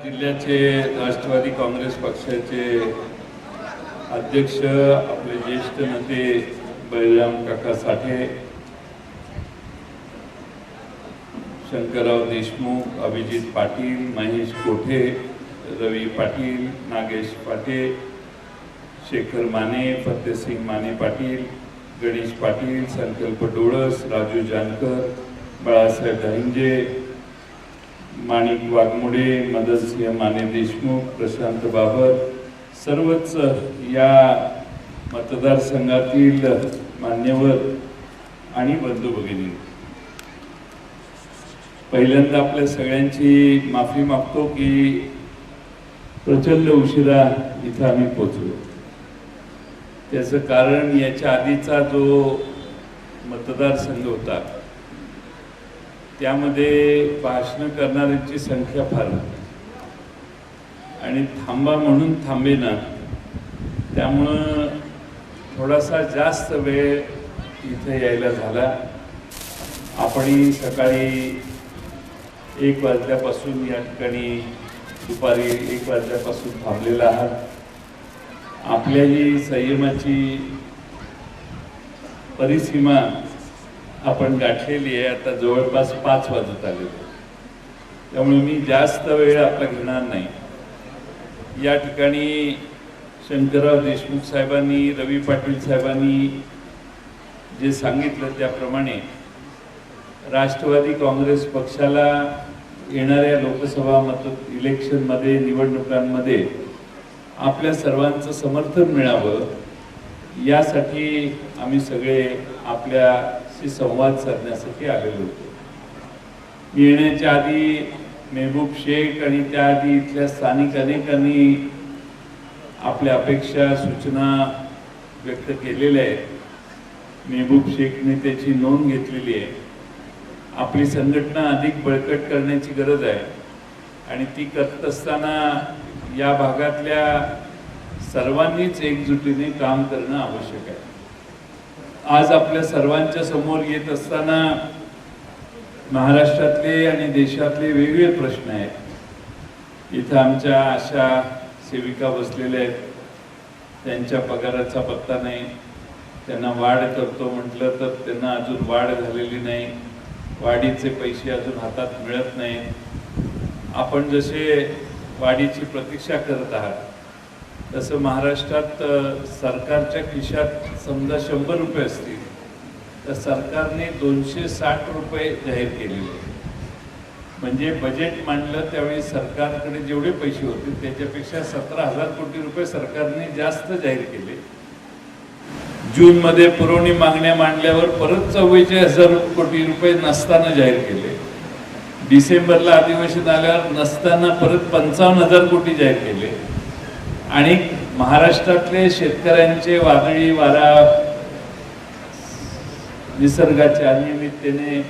जिल्ह्याचे राष्ट्रवादी काँग्रेस पक्षाचे अध्यक्ष आपले ज्येष्ठ नेते बळीराम काका साठे, शंकरराव देशमुख, अभिजित पाटील, महेश कोठे, रवी पाटील, नागेश पाटे, शेखर माने, फतेसिंग माने पाटील, गणेश पाटील, संकल्प डोळस, राजू जानकर, बाळासाहेब धांजे, माणिक वाघमोडे, मदनसिंह माने देशमुख, प्रशांत बाबर, सर्वच या मतदारसंघातील मान्यवर आणि बंधू भगिनी, पहिल्यांदा आपल्या सगळ्यांची माफी मागतो की प्रचंड उशिरा इथं आम्ही पोहोचलो। त्याचं कारण याच्या आधीचा जो मतदारसंघ होता त्यामध्ये भाषण करणाऱ्यांची संख्या फार होती आणि थांबा म्हणून थांबेना, त्यामुळं थोडासा जास्त वेळ इथे यायला झाला। आपण सकाळी 1 वाजल्यापासून या ठिकाणी दुपारी 1 वाजल्यापासून थांबलेला आहात। आपल्या ही संयमाची परिसीमा आपण गाठलेली आहे। आता जवळपास 5 वाजत आले, त्यामुळे मी जास्त वेळ आपला घेणार नाही। या ठिकाणी शंकरराव देशमुख साहेबांनी, रवी पाटील साहेबांनी जे सांगितलं त्याप्रमाणे राष्ट्रवादी काँग्रेस पक्षाला येणाऱ्या लोकसभा इलेक्शनमध्ये, निवडणुकांमध्ये आपल्या सर्वांचं समर्थन मिळावं यासाठी आम्ही सगळे आपल्याशी संवाद साधण्यासाठी आलेलो होतो। मी येण्याच्या आधी मेहबूब शेख आणि त्याआधी इथल्या स्थानिक अनेकांनी आपल्या अपेक्षा, सूचना व्यक्त केलेल्या आहेत। मेहबूब शेखने त्याची नोंद घेतलेली आहे। आपली संघटना अधिक बळकट करण्याची गरज आहे आणि ती करत असताना या भागातल्या सर्वांनीच एकजुटीने काम करणं आवश्यक आहे। आज आपल्या सर्वांच्या समोर येत असताना महाराष्ट्रातले आणि देशातले वेगवेगळे प्रश्न आहेत। इथं आमच्या आशा सेविका बसलेल्या आहेत, त्यांच्या पगाराचा पत्ता नाही। त्यांना वाढ करतो म्हटलं तर त्यांना अजून वाढ झालेली नाही, वाढीचे पैसे अजून हातात मिळत नाही। आपण जसे वाढीची प्रतीक्षा करत आहात तसं महाराष्ट्रात सरकारच्या खिशात समजा 100 रुपये असतील तर सरकारने 260 रुपये जाहीर केलेले। म्हणजे बजेट मांडलं त्यावेळी सरकारकडे जेवढे पैसे होते त्याच्यापेक्षा 17,000 कोटी रुपये सरकारने जास्त जाहीर केले। जून मध्ये पुरवणी मागण्या मांडल्यावर परत 44,000 कोटी रुपये नसताना जाहीर केले। डिसेंबरला अधिवेशन आल्यावर नसताना परत 55,000 कोटी जाहीर केले। आणि महाराष्ट्रातले शेतकऱ्यांचे वादळी वारा, निसर्गाच्या अनियमिततेने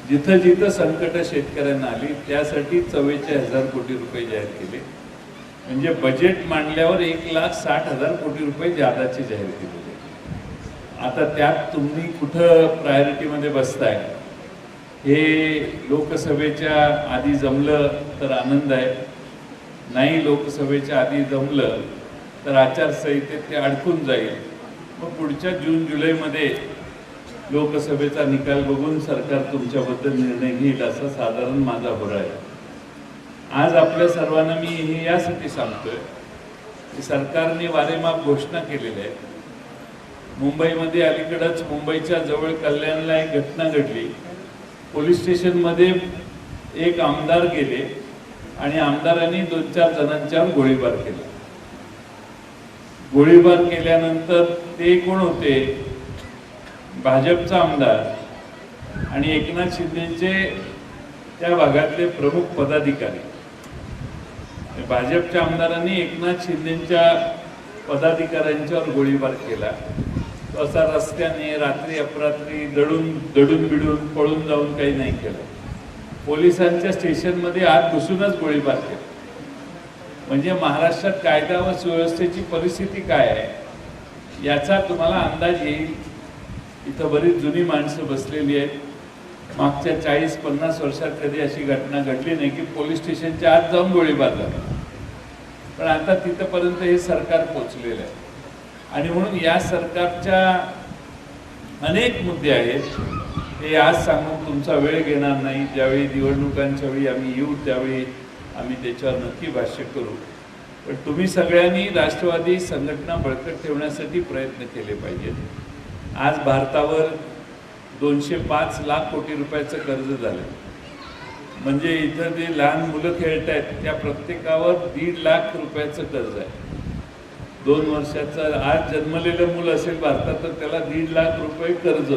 जिथं जिथं संकट शेतकऱ्यांना आली त्यासाठी 44,000 कोटी रुपये जाहीर केले। म्हणजे बजेट मांडल्यावर 1,60,000 कोटी रुपये जादाचे जाहीर केलेले। आता त्यात तुम्ही कुठं प्रायोरिटीमध्ये बसताय हे लोकसभेच्या आधी जमलं तर आनंद आहे, नाही लोकसभेच्या आधी जमलं तर आचारसंहितेत ते अडकून जाईल। मग पुढच्या जून जुलैमध्ये लोकसभेचा निकाल बघून सरकार तुमच्याबद्दल निर्णय घेईल असा साधारण माझा होरा आहे। आज आपल्या सर्वांना मी हे यासाठी सांगतोय की सरकारने वारेमाप घोषणा केलेल्या आहेत। मुंबईमध्ये अलीकडेच मुंबईच्या जवळ कल्याणला एक घटना घडली। पोलीस स्टेशनमध्ये एक आमदार गेले आणि आमदारांनी 2-4 जणांच्यावर गोळीबार केला। गोळीबार केल्यानंतर ते कोण होते? भाजपचा आमदार आणि एकनाथ शिंदेचे त्या भागातले प्रमुख पदाधिकारी। भाजपच्या आमदारांनी एकनाथ शिंदेच्या पदाधिकाऱ्यांच्यावर गोळीबार केला। तो असा रस्त्याने रात्री अपरात्री दडून बिडून पळून जाऊन काही नाही केलं। पोलिसांच्या स्टेशनमध्ये आत घुसूनच गोळीबार केला। म्हणजे महाराष्ट्रात कायदा व सुव्यवस्थेची परिस्थिती काय आहे याचा तुम्हाला अंदाज येईल। इथं बरीच जुनी माणसं बसलेली आहेत, मागच्या 40-50 वर्षात कधी अशी घटना घडली नाही की पोलीस स्टेशनच्या आत जाऊन गोळीबार झाला. पण आता तिथपर्यंत हे सरकार पोचलेलं आहे. आणि म्हणून या सरकारच्या अनेक मुद्दे आहेत, ते आज सांगून तुमचा वेळ घेणार नाही. ज्यावेळी निवडणुकांच्या वेळी आम्ही येऊ त्यावेळी आम्ही त्याच्यावर नक्की भाष्य करू. पण तुम्ही सगळ्यांनी राष्ट्रवादी संघटना बळकट ठेवण्यासाठी प्रयत्न केले पाहिजेत. आज भारतावर 205 लाख कोटी रुपयाचं कर्ज झालं. म्हणजे इथं जे लहान मुलं खेळत आहेत त्या प्रत्येकावर 1.5 लाख रुपयाचं कर्ज आहे. 2 वर्षाचं आज जन्मलेलं मूल असेल भारतात तर त्याला 1.5 लाख रुपये कर्ज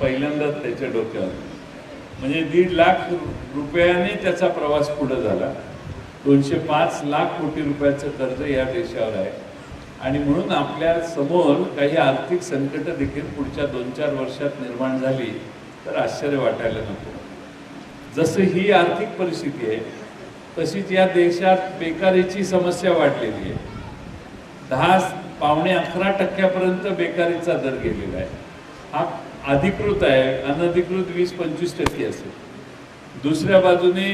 पहिल्यांदाच त्याच्या डोक्यावर. म्हणजे 1.5 लाख रुपयाने त्याचा प्रवास पुढे झाला. 205 लाख कोटी रुपयाचं कर्ज या देशावर आहे. आणि म्हणून आपल्या समोर काही आर्थिक संकट देखील पुढच्या 2-4 वर्षात निर्माण झाली तर आश्चर्य वाटायला नको. जसं ही आर्थिक परिस्थिती आहे तशीच या देशात बेकारीची समस्या वाढलेली आहे. 10-11% बेकारीचा दर गेलेला आहे. हा अधिकृत आहे, अनधिकृत 20-25% असेल. दुसऱ्या बाजूने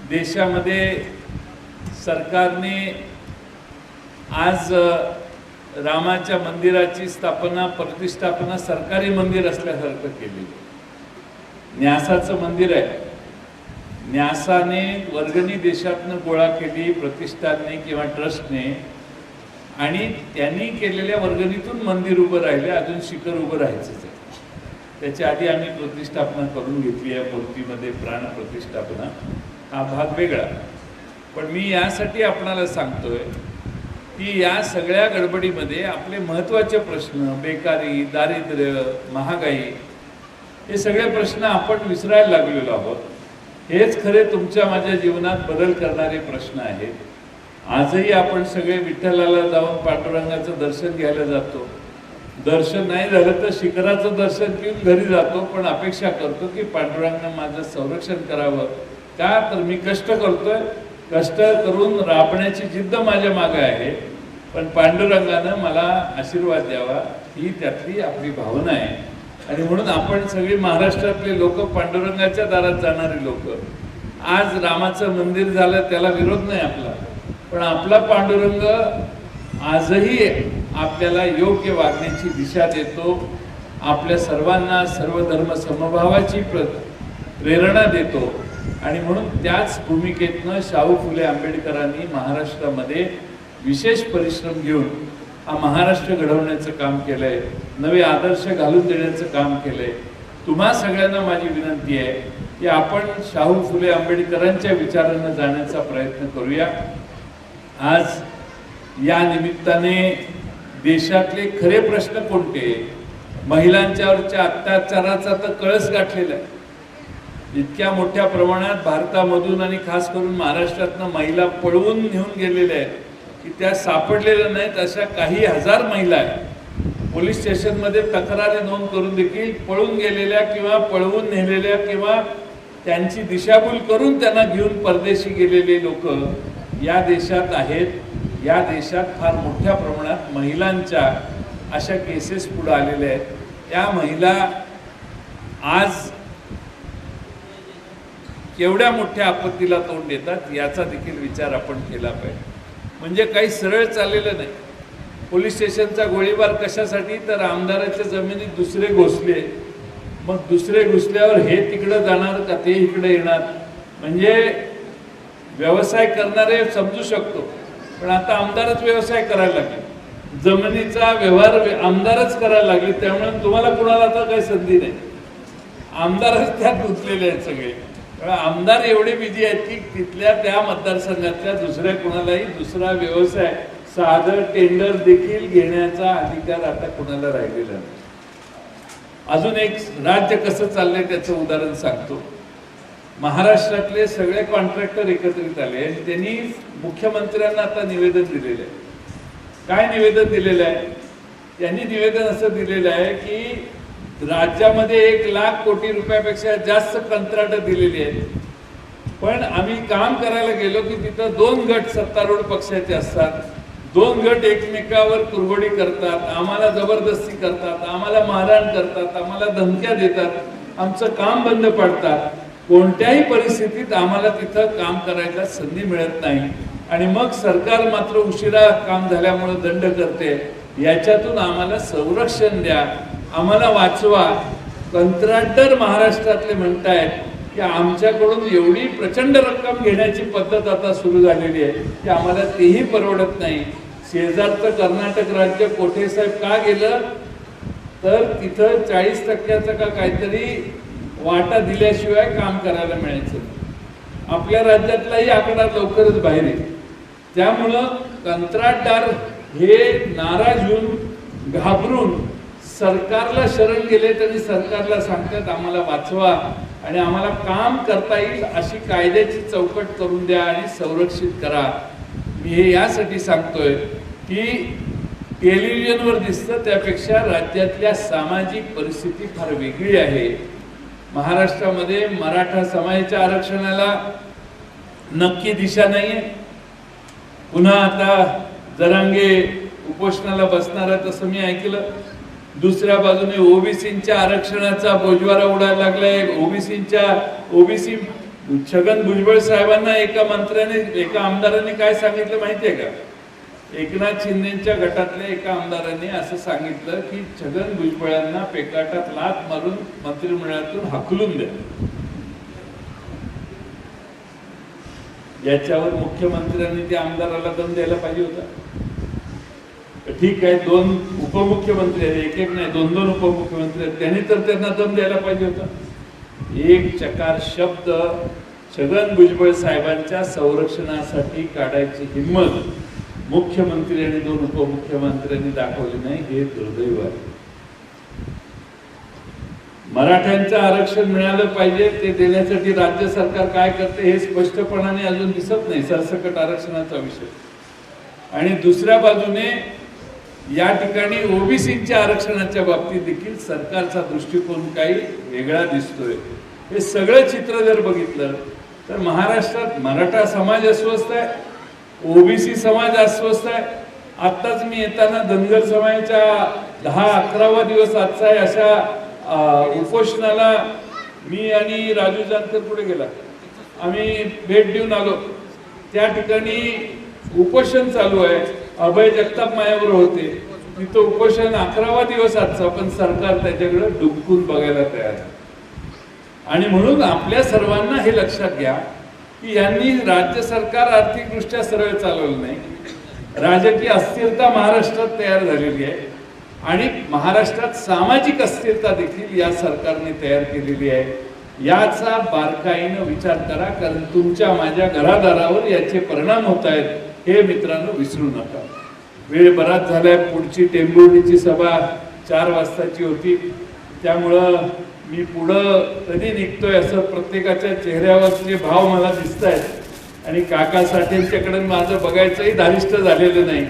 देशामध्ये सरकारने आज रामाच्या मंदिराची प्रतिष्ठापना सरकारी मंदिर असल्यासारखं केलेलं. न्यासाचं मंदिर आहे. न्यासाने वर्गणी देशातनं गोळा केली प्रतिष्ठानने किंवा ट्रस्टने, आणि त्यांनी केलेल्या वर्गणीतून मंदिर उभं राहिले. अजून शिखर उभं राहायचंच आहे. त्याच्या आधी आम्ही प्रतिष्ठापना करून घेतली आहे मूर्तीमध्ये, प्राण प्रतिष्ठापना. हा भाग वेगळा. पण मी यासाठी आपणाला सांगतोय की या सगळ्या गडबडीमध्ये आपले महत्त्वाचे प्रश्न, बेकारी, दारिद्र्य, महागाई, हे सगळे प्रश्न आपण विसरायला लागलेलो आहोत. हेच खरे तुमच्या माझ्या जीवनात बदल करणारे प्रश्न आहेत. आजही आपण सगळे विठ्ठलाला जाऊन पांडुरंगाचं दर्शन घ्यायला जातो. दर्शन नाही झालं तर शिखराचं दर्शन घेऊन घरी जातो, पण अपेक्षा करतो की पांडुरंगानं माझं संरक्षण करावं. का तर मी कष्ट करतोय, कष्ट करून राबण्याची जिद्द माझ्या मागे आहे, पण पांडुरंगानं मला आशीर्वाद द्यावा ही त्यातली आपली भावना आहे. आणि म्हणून आपण सगळी महाराष्ट्रातले लोक, पांडुरंगाच्या दारात जाणारे लोक, आज रामाचं मंदिर झालं त्याला विरोध नाही आपला, पण आपला पांडुरंग आजही आपल्याला योग्य वागण्याची दिशा देतो. आपल्या सर्वांना सर्वधर्म समभावाची प्रेरणा देतो. आणि म्हणून त्याच भूमिकेतनं शाहू फुले आंबेडकरांनी महाराष्ट्रामध्ये विशेष परिश्रम घेऊन हा महाराष्ट्र घडवण्याचं काम केलंय. नवे आदर्श घालून देण्याचं काम केलंय. तुम्हा सगळ्यांना माझी विनंती आहे की आपण शाहू फुले आंबेडकरांच्या विचारांना जाण्याचा प्रयत्न करूया. आज या निमित्ताने देशातले खरे प्रश्न कोणते, महिलांच्यावरच्या अत्याचाराचा तर कळस गाठलेला आहे. इतक्या मोठ्या प्रमाणात भारतामधून आणि खास करून महाराष्ट्रातनं महिला पळवून नेऊन गेलेल्या आहेत की त्या सापडलेल्या नाहीत. अशा काही हजार महिला आहेत. पोलीस स्टेशनमध्ये तक्रारी नोंद करून देखील पळून गेलेल्या किंवा पळवून नेलेल्या किंवा त्यांची दिशाभूल करून त्यांना घेऊन परदेशी गेलेले लोक या देशात आहेत. या देशात फार मोठ्या प्रमाणात महिलांच्या अशा केसेस पुढे आलेल्या आहेत. त्या महिला आज केवढ्या मोठ्या आपत्तीला तोंड देतात याचा देखील विचार आपण केला पाहिजे. म्हणजे काही सरळ चाललेलं नाही. पोलीस स्टेशनचा गोळीबार कशासाठी, तर आमदाराच्या जमिनीत दुसरे घुसले, मग दुसरे घुसल्यावर हे तिकडं जाणार का ते इकडे येणार. म्हणजे व्यवसाय करणारे समजू शकतो, पण आता आमदारच व्यवसाय करायला लागले, जमिनीचा व्यवहार आमदारच करायला लागले. त्यामुळे तुम्हाला कुणाला तर काही संधी नाही. आमदारच त्यात गुंतलेले आहेत सगळे. आमदार एवढे बिझी आहेत की तिथल्या त्या मतदारसंघातल्या दुसऱ्या कुणालाही दुसरा व्यवसाय, साधं टेंडर देखील घेण्याचा अधिकार आता कुणाला राहिलेला नाही. अजून एक राज्य कसं चाललंय त्याचं उदाहरण सांगतो. महाराष्ट्रातले सगळे कॉन्ट्रॅक्टर एकत्रित आले आणि त्यांनी मुख्यमंत्र्यांना आता निवेदन दिलेलं आहे. काय निवेदन दिलेलं आहे? त्यांनी निवेदन असं दिलेलं आहे की राज्यामध्ये 1 लाख कोटी रुपयापेक्षा जास्त कंत्राट दिलेली आहेत, पण आम्ही काम करायला गेलो की तिथं 2 गट सत्तारूढ पक्षाचे असतात. 2 गट एकमेकावर कुरघोडी करतात, आम्हाला जबरदस्ती करतात, आम्हाला मारहाण करतात, आम्हाला धमक्या देतात. आमचं काम बंद पडतात. कोणत्याही परिस्थितीत आम्हाला तिथं काम करायला संधी मिळत नाही आणि मग सरकार मात्र उशिरा काम झाल्यामुळे दंड करते. याच्यातून आम्हाला संरक्षण द्या, आम्हाला वाचवा. कंत्राटदार महाराष्ट्रातले म्हणतायत की आमच्याकडून एवढी प्रचंड रक्कम घेण्याची पद्धत आता सुरू झालेली आहे की आम्हाला तेही परवडत नाही. शेजारचं कर्नाटक राज्य कोठे साहेब का गेलं तर तिथं 40% का काहीतरी वाटा दिल्याशिवाय काम करायला मिळायचं. आपल्या राज्यातलाही आकडा लवकरच बाहेर येईल. त्यामुळं कंत्राटदार हे नाराज होऊन घाबरून सरकारला शरण गेले तरी सरकारला सांगतात आम्हाला वाचवा आणि आम्हाला काम करता येईल अशी कायद्याची चौकट करून द्या आणि संरक्षित करा. मी हे यासाठी सांगतोय की टेलिव्हिजनवर दिसतं त्यापेक्षा राज्यातल्या सामाजिक परिस्थिती फार वेगळी आहे. महाराष्ट्रामध्ये मराठा समाजाच्या आरक्षणाला नक्की दिशा नाहीये. पुन्हा आता जरांगे उपोषणाला बसणार आहे तसं मी ऐकलं. दुसऱ्या बाजूने ओबीसींच्या आरक्षणाचा बोजवारा उडायला लागलाय. ओबीसी छगन भुजबळ साहेबांना एका आमदाराने काय सांगितलं माहितीये का? एकनाथ शिंदेच्या गटातल्या एका आमदाराने असं सांगितलं की छगन भुजबळांना पेकाटात लाथ मारून मंत्रिमंडळातून हाकलून द्या. याच्यावर मुख्यमंत्र्यांनी त्या आमदाराला दम द्यायला पाहिजे होता. ठीक आहे, 2 उपमुख्यमंत्री आहेत, एक नाही 2 उपमुख्यमंत्री आहेत, त्यांनी तर त्यांना दम द्यायला पाहिजे होता. एक चकार शब्द छगन भुजबळ साहेबांच्या संरक्षणासाठी काढायची हिंमत मुख्यमंत्री आणि 2 उपमुख्यमंत्र्यांनी दाखवली नाही. हे दुर्दैव आहे. मराठ्यांचं आरक्षण मिळालं पाहिजे ते देण्यासाठी राज्य सरकार काय करते हे स्पष्टपणाने अजून दिसत नाही. सरसकट आरक्षणाचा विषय. आणि दुसऱ्या बाजूने या ठिकाणी ओबीसीच्या आरक्षणाच्या बाबतीत देखील सरकारचा दृष्टिकोन काही वेगळा दिसतोय. हे सगळं चित्र जर बघितलं तर महाराष्ट्रात मराठा समाज अस्वस्थ आहे, ओबीसी समाज अस्वस्थ आहे. आत्ताच मी येताना धनगर समाजाच्या 10-11वा दिवस आजचा आहे अशा उपोषणाला मी आणि राजू जानकर पुढे गेला. आम्ही भेट देऊन आलो. त्या ठिकाणी उपोषण चालू आहे. अभय जगताप माझ्याबरोबर होते. तिथं उपोषण 11वा दिवस आजचा, पण सरकार त्याच्याकडे डुबकून बघायला तयार आहे. आणि म्हणून आपल्या सर्वांना हे लक्षात घ्या की यांनी राज्य सरकार आर्थिकदृष्ट्या सरळ चालवलं नाही. राजकीय अस्थिरता महाराष्ट्रात तयार झालेली आहे आणि महाराष्ट्रात सामाजिक अस्थिरता देखील या सरकारने तयार केलेली आहे. याचा बारकाईनं विचार करा, कारण तुमच्या माझ्या घरादारावर याचे परिणाम होत आहेत. हे मित्रांनो विसरू नका. वेळ बराच झालाय. पुढची टेंभुर्णीची सभा 4 वाजताची होती. त्यामुळं मी पुढं कधी निघतोय असं प्रत्येकाच्या चेहऱ्यावरचे भाव मला दिसत आहेत. आणि काका साठेंच्याकडे माझं बघायचंही धारिष्ट झालेलं नाही,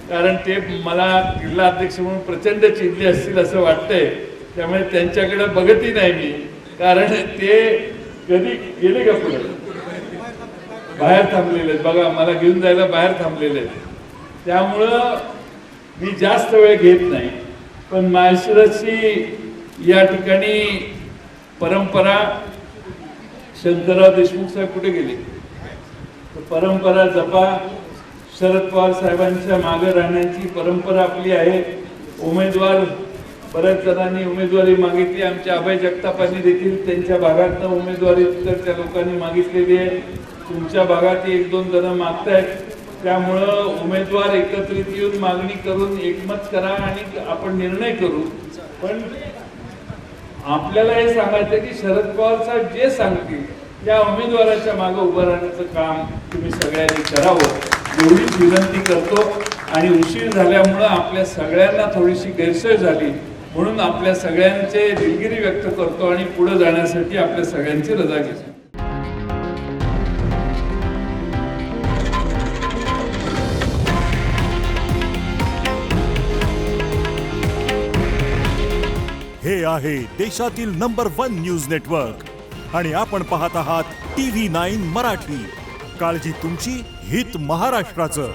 कारण ते मला जिल्हा अध्यक्ष म्हणून प्रचंड चिडले असतील असं वाटतंय. त्यामुळे त्यांच्याकडे बघतही नाही मी, कारण ते कधी गेले का पुढे बाहेर थांबलेले आहेत. बघा, मला घेऊन जायला बाहेर थांबलेले आहेत. त्यामुळं मी जास्त वेळ घेत नाही. पण माळशिरसची या ठिकाणी परंपरा, शंकरराव देशमुख साहेब कुठे गेले? परंपरा जपा. शरद पवार साहेबांच्या मागे राहण्याची परंपरा आपली आहे. उमेदवार बऱ्याच जणांनी उमेदवारी मागितली. आमच्या अभय जगतापांनी देखील त्यांच्या भागात उमेदवारी त्या लोकांनी मागितलेली आहे. तुमच्या भागात 1-2 जण मागतायत. त्यामुळं उमेदवार एकत्रित येऊन मागणी करून एकमत करा आणि आपण निर्णय करू. पण आपल्याला हे सांगायचं की शरद पवार साहेब जे सांगतील त्या उमेदवाराच्या मागे उभं राहण्याचं काम तुम्ही सगळ्यांनी करावं एवढीच विनंती करतो. आणि उशीर झाल्यामुळं आपल्या सगळ्यांना थोडीशी गैरसोय झाली, म्हणून आपल्या सगळ्यांचे दिलगिरी व्यक्त करतो आणि पुढे जाण्यासाठी आपल्या सगळ्यांची रजा घेतो. हे आहे देशातील नंबर 1 न्यूज नेटवर्क आणि आपण पाहत आहात TV9 मराठी. काळजी तुमची, हित महाराष्ट्राचं.